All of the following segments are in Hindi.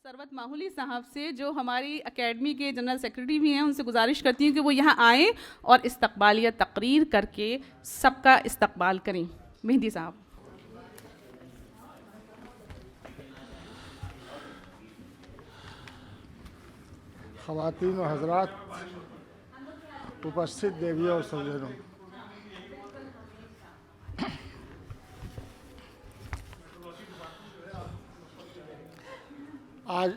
सरवत माहूली साहब से, जो हमारी एकेडमी के जनरल सेक्रेटरी भी हैं, उनसे गुजारिश करती हूँ कि वो यहाँ आएँ और इस्तकबालिया तकरीर करके सबका इस्तकबाल करें। मेहदी साहब। ख़वातीन व हज़रात, उपस्थित देवियों और सज्जनों, आज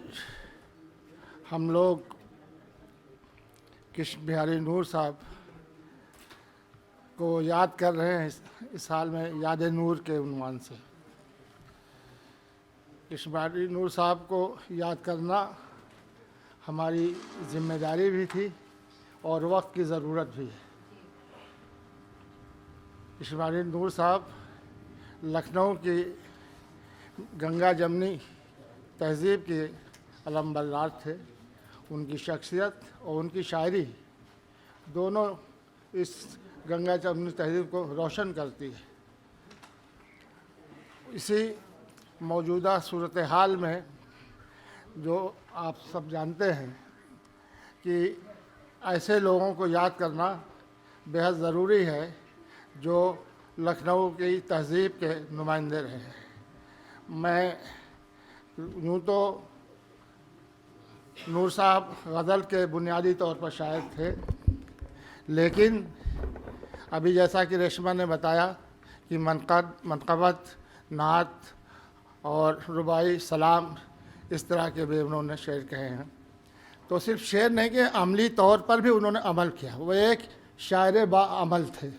हम लोग कृष्ण बिहारी नूर साहब को याद कर रहे हैं इस साल में याद नूर के उन्वान से। कृष्ण बिहारी नूर साहब को याद करना हमारी जिम्मेदारी भी थी और वक्त की ज़रूरत भी है। कृष्ण बिहारी नूर साहब लखनऊ की गंगा जमनी तहज़ीब के अलमबरदार थे। उनकी शख्सियत और उनकी शायरी दोनों इस गंगा जमनी तहज़ीब को रोशन करती है। इसी मौजूदा सूरत हाल में जो आप सब जानते हैं कि ऐसे लोगों को याद करना बेहद ज़रूरी है जो लखनऊ की तहज़ीब के नुमाइंदे रहे हैं। मैं यूँ तो नूर साहब गज़ल के बुनियादी तौर पर शायर थे, लेकिन अभी जैसा कि रेशमा ने बताया कि मनक़बत, नात और रुबाई, सलाम, इस तरह के भी उन्होंने शेर कहे हैं। तो सिर्फ शेर नहीं कि अमली तौर पर भी उन्होंने अमल किया। वो एक शायर बाअमल थे।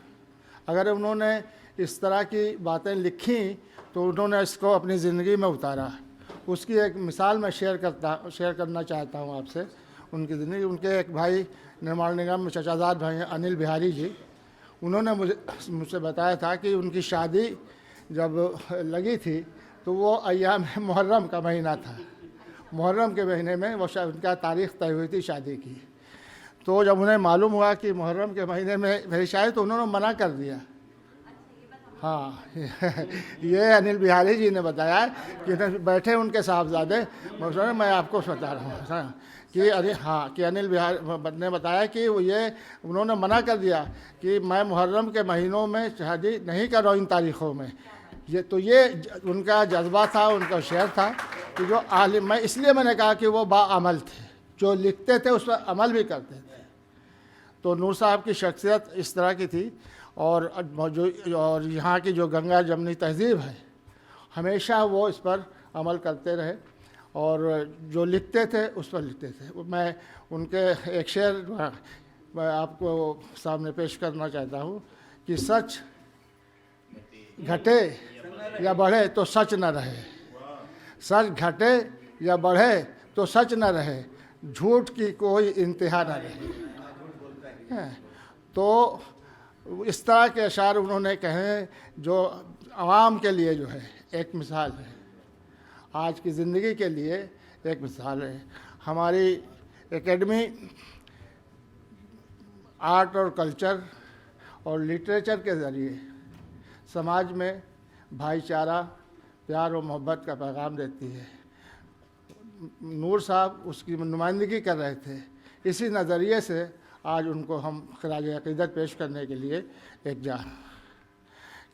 अगर उन्होंने इस तरह की बातें लिखी तो उन्होंने इसको अपनी ज़िंदगी में उतारा। उसकी एक मिसाल मैं शेयर करना चाहता हूँ आपसे। उनकी ज़िंदगी, उनके एक भाई निर्माण निगम में चचाजाद भाई हैं अनिल बिहारी जी, उन्होंने मुझसे बताया था कि उनकी शादी जब लगी थी तो वो अय्याम मुहर्रम का महीना था। मुहर्रम के महीने में वो उनका तारीख़ तय हुई थी शादी की। तो जब उन्हें मालूम हुआ कि मुहर्रम के महीने में मेरी शादी, तो उन्होंने मना कर दिया। हाँ ये अनिल बिहारी जी ने बताया कि बैठे उनके साहबजादे, मैं आपको बता रहा हूँ कि अनिल बिहारी ने बताया कि उन्होंने मना कर दिया कि मैं मुहर्रम के महीनों में शादी नहीं कर रहा हूँ इन तारीख़ों में। ये उनका जज्बा था, उनका शेर था कि जो आलिम, इसलिए मैंने कहा कि वो बाअमल थे, जो लिखते थे उस पर अमल भी करते थे। तो नूर साहब की शख्सियत इस तरह की थी। और यहाँ की जो गंगा जमनी तहज़ीब है, हमेशा वो इस पर अमल करते रहे और जो लिखते थे उस पर लिखते थे। मैं उनके एक शेर मैं आपको सामने पेश करना चाहता हूँ कि सच घटे या बढ़े तो सच न रहे, सच घटे या बढ़े तो सच न रहे, झूठ की कोई इंतहा न रहे। तो इस तरह के अशार उन्होंने कहे जो आवाम के लिए जो है एक मिसाल है, आज की ज़िंदगी के लिए एक मिसाल है। हमारी एकेडमी आर्ट और कल्चर और लिटरेचर के ज़रिए समाज में भाईचारा, प्यार और मोहब्बत का पैगाम देती है। नूर साहब उसकी नुमाइंदगी कर रहे थे। इसी नज़रिए से आज उनको हम खराज अक़ीदत पेश करने के लिए एक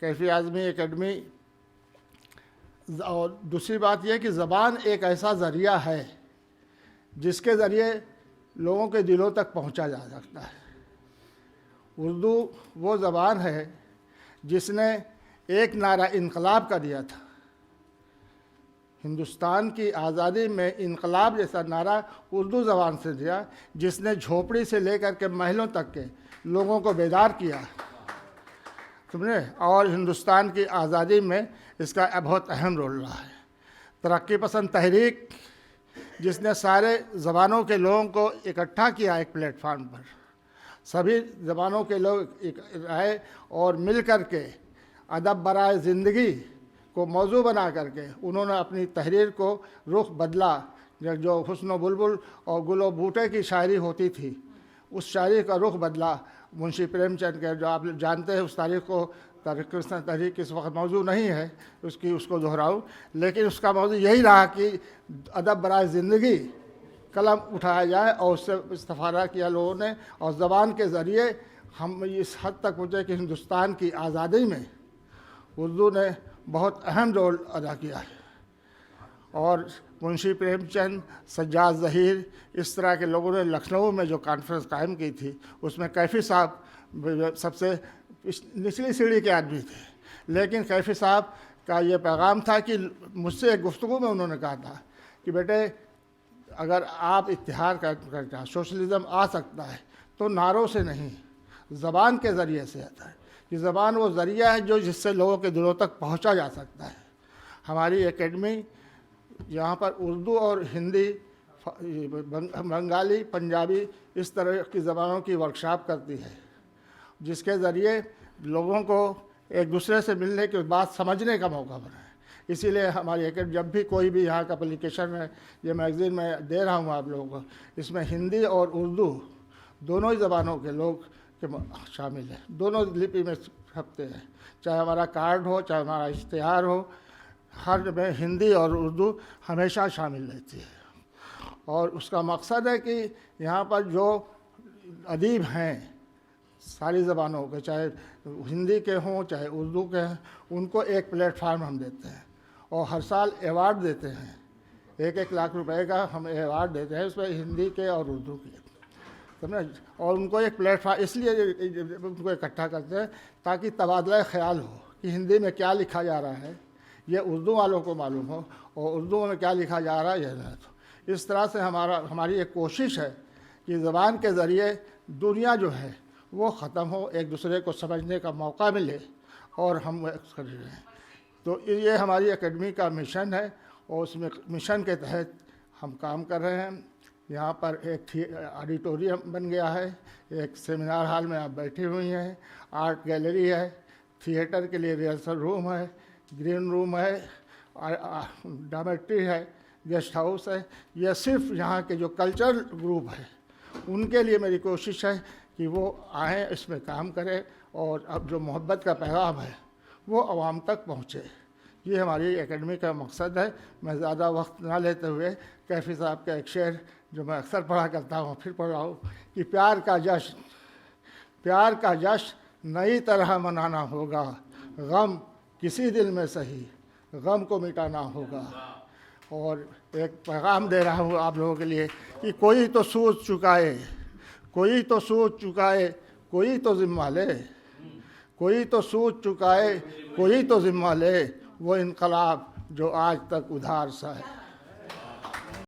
कैफी आज़मी एकेडमी। और दूसरी बात यह कि ज़बान एक ऐसा ज़रिया है जिसके ज़रिए लोगों के दिलों तक पहुंचा जा सकता है। उर्दू वो ज़बान है जिसने एक नारा इनकलाब का दिया था। हिंदुस्तान की आज़ादी में इनकलाब जैसा नारा उर्दू ज़बान से दिया, जिसने झोपड़ी से लेकर के महलों तक के लोगों को बेदार किया, समझे। और हिंदुस्तान की आज़ादी में इसका बहुत अहम रोल रहा है। तरक्की पसंद तहरीक जिसने सारे ज़बानों के लोगों को इकट्ठा किया एक प्लेटफार्म पर, सभी ज़बानों के लोग आए और मिल कर के अदब बराए ज़िंदगी को मौजू बना करके उन्होंने अपनी तहरीर को रुख बदला। जो हुस्न बुलबुल और गुल बूटे की शायरी होती थी, उस शायरी का रुख बदला। मुंशी प्रेमचंद के, जो आप जानते हैं, उस तारीख को तहरीक इस वक्त मौजूद नहीं है उसको दोहराऊँ, लेकिन उसका मौजू यही रहा कि अदब बराए ज़िंदगी कलम उठाया जाए और उससे इस्तिफ़ादा किया लोगों ने, और ज़बान के ज़रिए हम इस हद तक पहुँचे कि हिंदुस्तान की आज़ादी में उर्दू ने बहुत अहम रोल अदा किया है। और मुंशी प्रेमचंद, सज्जाद ज़हीर, इस तरह के लोगों ने लखनऊ में जो कॉन्फ्रेंस कायम की थी, उसमें कैफ़ी साहब सबसे निचली सीढ़ी के आदमी थे, लेकिन कैफ़ी साहब का ये पैगाम था कि मुझसे एक गुफ्तगू में उन्होंने कहा था कि बेटे अगर आप इत्तिहाद करते हैं, सोशलिज़म आ सकता है तो नारों से नहीं, ज़बान के ज़रिए से आता है कि ज़बान वो ज़रिया है जो जिससे लोगों के दिलों तक पहुंचा जा सकता है। हमारी एकेडमी यहाँ पर उर्दू और हिंदी, बंगाली, पंजाबी, इस तरह की ज़बानों की वर्कशॉप करती है, जिसके ज़रिए लोगों को एक दूसरे से मिलने के बात समझने का मौका बना है। इसीलिए हमारी एकेडमी जब भी कोई भी यहाँ का पब्लिकेशन है, ये मैगज़ीन मैं दे रहा हूँ आप लोगों को, इसमें हिंदी और उर्दू दोनों ही ज़बानों के लोग के शामिल हैं, दोनों लिपि में छपते हैं, चाहे हमारा कार्ड हो, चाहे हमारा इश्तिहार हो, हर में हिंदी और उर्दू हमेशा शामिल रहती है। और उसका मकसद है कि यहाँ पर जो अदीब हैं सारी ज़बानों के, चाहे हिंदी के हों चाहे उर्दू के हैं, उनको एक प्लेटफार्म हम देते हैं और हर साल अवार्ड देते हैं। 1-1 लाख रुपए का हम अवार्ड देते हैं, उसमें हिंदी के और उर्दू के, समझे। और उनको एक प्लेटफार्म इसलिए उनको इकट्ठा करते हैं ताकि तबादला ख्याल हो कि हिंदी में क्या लिखा जा रहा है ये उर्दू वालों को मालूम हो, और उर्दू में क्या लिखा जा रहा है यह ना। तो इस तरह से हमारी एक कोशिश है कि ज़बान के ज़रिए दुनिया जो है वो ख़त्म हो, एक दूसरे को समझने का मौका मिले, और हम कर रहे हैं। तो ये हमारी एकेडमी का मिशन है, और उसमें मिशन के तहत हम काम कर रहे हैं। यहाँ पर एक ऑडिटोरियम बन गया है, एक सेमिनार हॉल में आप बैठी हुई हैं, आर्ट गैलरी है, थिएटर के लिए रिहर्सल रूम है, ग्रीन रूम है, डॉर्मेट्री है, गेस्ट हाउस है। यह सिर्फ यहाँ के जो कल्चरल ग्रुप है उनके लिए मेरी कोशिश है कि वो आएँ, इसमें काम करें, और अब जो मोहब्बत का पैगाम है वो आवाम तक पहुँचे। ये हमारी एकेडमी का मकसद है। मैं ज़्यादा वक्त ना लेते हुए कैफ़ी साहब का एक शेर जो मैं अक्सर पढ़ा करता हूँ फिर पढ़ रहा हूँ कि प्यार का जश्न नई तरह मनाना होगा, गम किसी दिल में सही, गम को मिटाना होगा। और एक पैगाम दे रहा हूँ आप लोगों के लिए कि कोई तो सोच चुकाए, कोई तो सोच चुकाए, कोई तो ज़िम्मा ले, कोई तो सोच चुकाए, कोई तो ज़िम्मा ले, वो इनकलाब जो आज तक उधार सा है।